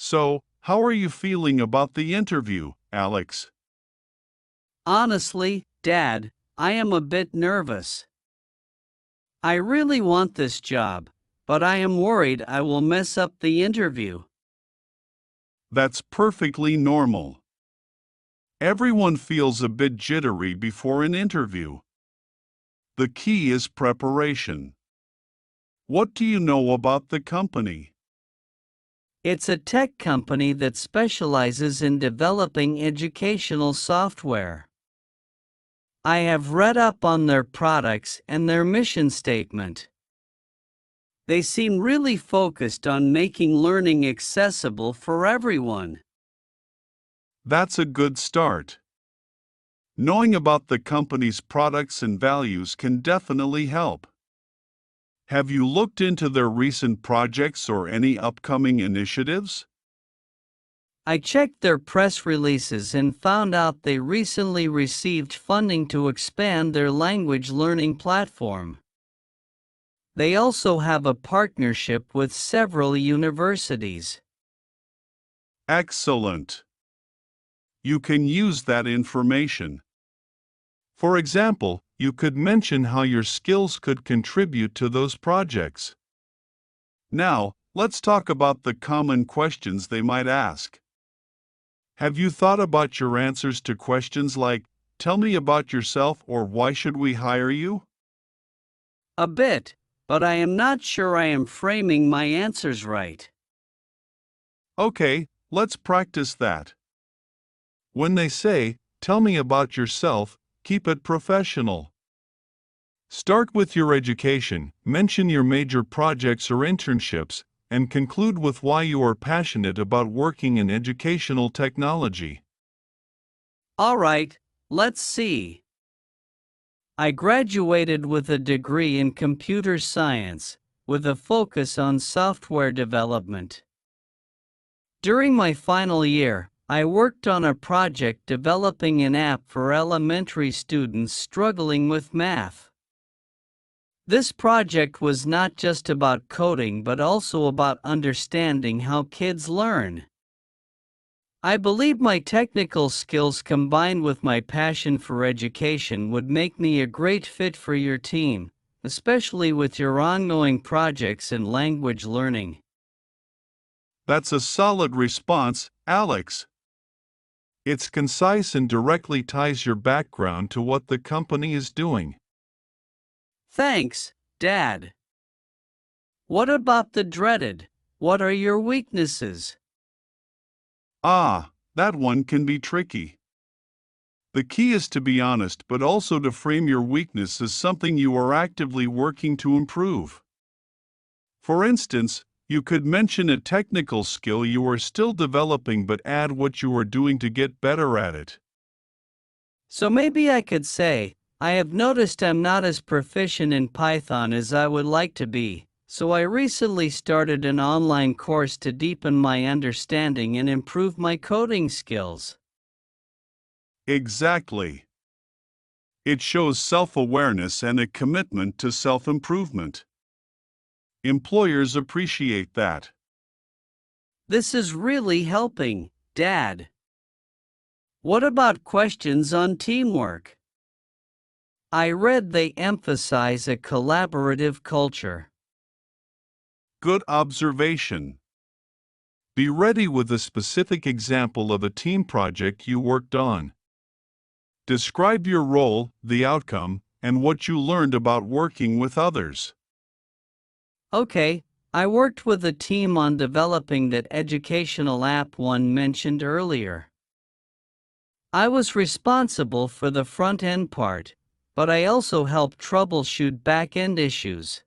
So, how are you feeling about the interview, Alex? Honestly, Dad, I am a bit nervous. I really want this job, but I am worried I will mess up the interview. That's perfectly normal. Everyone feels a bit jittery before an interview. The key is preparation. What do you know about the company? It's a tech company that specializes in developing educational software. I have read up on their products and their mission statement. They seem really focused on making learning accessible for everyone. That's a good start. Knowing about the company's products and values can definitely help. Have you looked into their recent projects or any upcoming initiatives? I checked their press releases and found out they recently received funding to expand their language learning platform. They also have a partnership with several universities. Excellent. You can use that information. For example, you could mention how your skills could contribute to those projects. Now, let's talk about the common questions they might ask. Have you thought about your answers to questions like, "Tell me about yourself" or "Why should we hire you?" A bit, but I am not sure I am framing my answers right. Okay, let's practice that. When they say, "Tell me about yourself," keep it professional. Start with your education, mention your major projects or internships, and conclude with why you are passionate about working in educational technology. Alright, let's see. I graduated with a degree in computer science, with a focus on software development. During my final year, I worked on a project developing an app for elementary students struggling with math. This project was not just about coding but also about understanding how kids learn. I believe my technical skills combined with my passion for education would make me a great fit for your team, especially with your ongoing projects in language learning. That's a solid response, Alex. It's concise and directly ties your background to what the company is doing. Thanks, Dad. What about the dreaded, what are your weaknesses? That one can be tricky. The key is to be honest but also to frame your weakness as something you are actively working to improve. For instance, you could mention a technical skill you are still developing but add what you are doing to get better at it. So maybe I could say, I have noticed I'm not as proficient in Python as I would like to be, so I recently started an online course to deepen my understanding and improve my coding skills. Exactly. It shows self-awareness and a commitment to self-improvement. Employers appreciate that. This is really helping, Dad. What about questions on teamwork? I read they emphasize a collaborative culture. Good observation. Be ready with a specific example of a team project you worked on. Describe your role, the outcome, and what you learned about working with others. Okay, I worked with a team on developing that educational app one mentioned earlier. I was responsible for the front-end part, but I also helped troubleshoot back-end issues.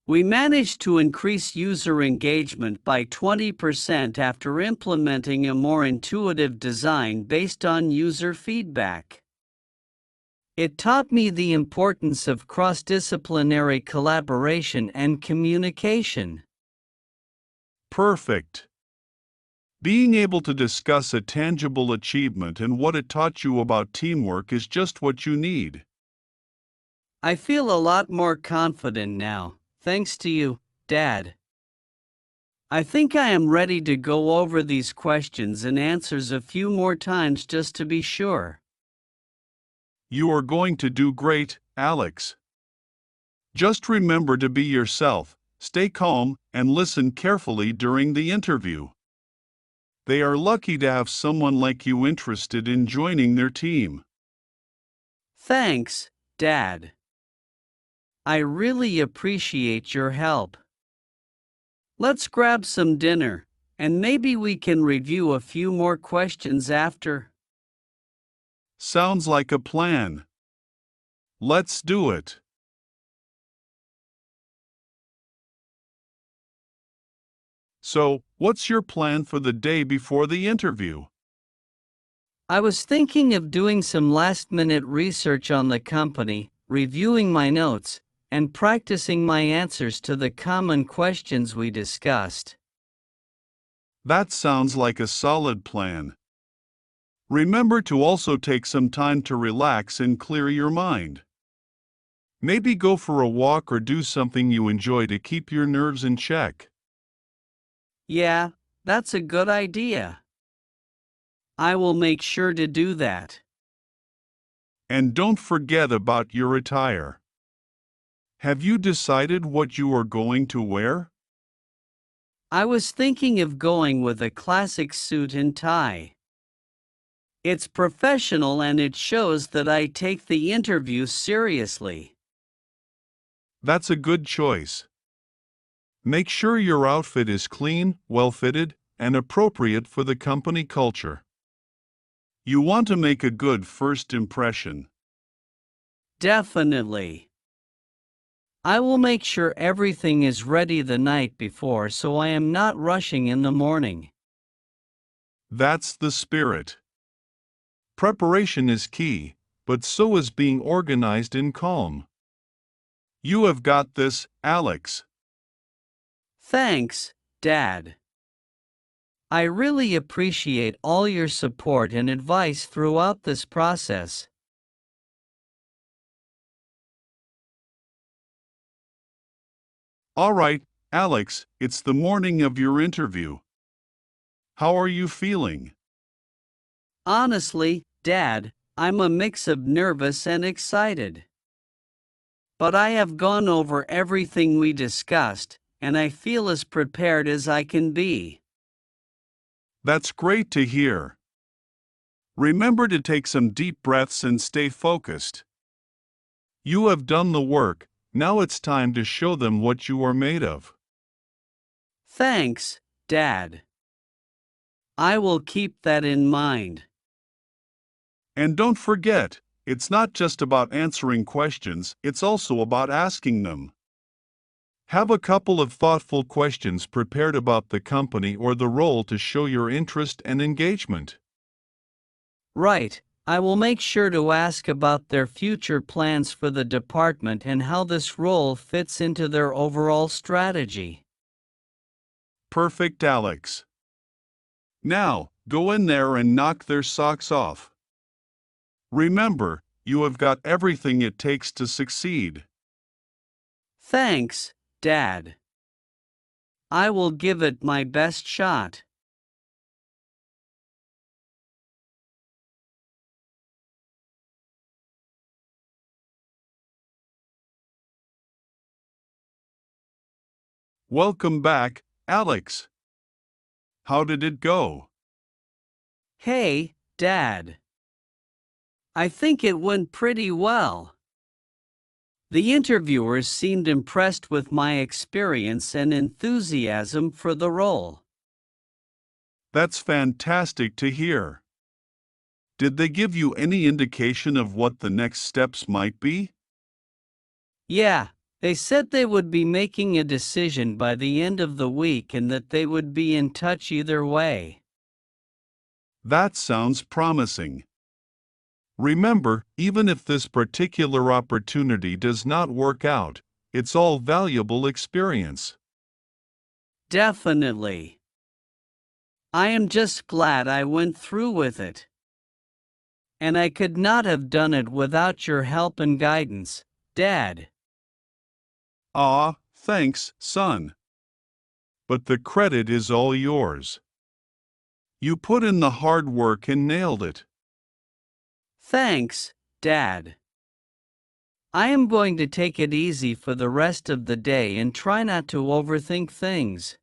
We managed to increase user engagement by 20% after implementing a more intuitive design based on user feedback. It taught me the importance of cross-disciplinary collaboration and communication. Perfect. Being able to discuss a tangible achievement and what it taught you about teamwork is just what you need. I feel a lot more confident now, thanks to you, Dad. I think I am ready to go over these questions and answers a few more times just to be sure. You are going to do great, Alex. Just remember to be yourself, stay calm, and listen carefully during the interview. They are lucky to have someone like you interested in joining their team. Thanks, Dad. I really appreciate your help. Let's grab some dinner, and maybe we can review a few more questions after. Sounds like a plan. Let's do it. So, what's your plan for the day before the interview? I was thinking of doing some last-minute research on the company, reviewing my notes, and practicing my answers to the common questions we discussed. That sounds like a solid plan. Remember to also take some time to relax and clear your mind. Maybe go for a walk or do something you enjoy to keep your nerves in check. Yeah, that's a good idea. I will make sure to do that. And don't forget about your attire. Have you decided what you are going to wear? I was thinking of going with a classic suit and tie. It's professional and it shows that I take the interview seriously. That's a good choice. Make sure your outfit is clean, well-fitted, and appropriate for the company culture. You want to make a good first impression. Definitely. I will make sure everything is ready the night before so I am not rushing in the morning. That's the spirit. Preparation is key, but so is being organized and calm. You have got this, Alex. Thanks, Dad. I really appreciate all your support and advice throughout this process. All right, Alex, it's the morning of your interview. How are you feeling? Honestly, Dad, I'm a mix of nervous and excited. But I have gone over everything we discussed, and I feel as prepared as I can be. That's great to hear. Remember to take some deep breaths and stay focused. You have done the work, now it's time to show them what you are made of. Thanks, Dad. I will keep that in mind. And don't forget, it's not just about answering questions, it's also about asking them. Have a couple of thoughtful questions prepared about the company or the role to show your interest and engagement. Right, I will make sure to ask about their future plans for the department and how this role fits into their overall strategy. Perfect, Alex. Now, go in there and knock their socks off. Remember, you have got everything it takes to succeed. Thanks, Dad. I will give it my best shot. Welcome back, Alex. How did it go? Hey, Dad. I think it went pretty well. The interviewers seemed impressed with my experience and enthusiasm for the role. That's fantastic to hear. Did they give you any indication of what the next steps might be? Yeah, they said they would be making a decision by the end of the week and that they would be in touch either way. That sounds promising. Remember, even if this particular opportunity does not work out, it's all valuable experience. Definitely. I am just glad I went through with it. And I could not have done it without your help and guidance, Dad. Ah, thanks, son. but the credit is all yours. You put in the hard work and nailed it. Thanks, Dad. I am going to take it easy for the rest of the day and try not to overthink things.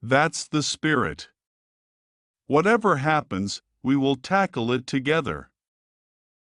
That's the spirit. Whatever happens, we will tackle it together.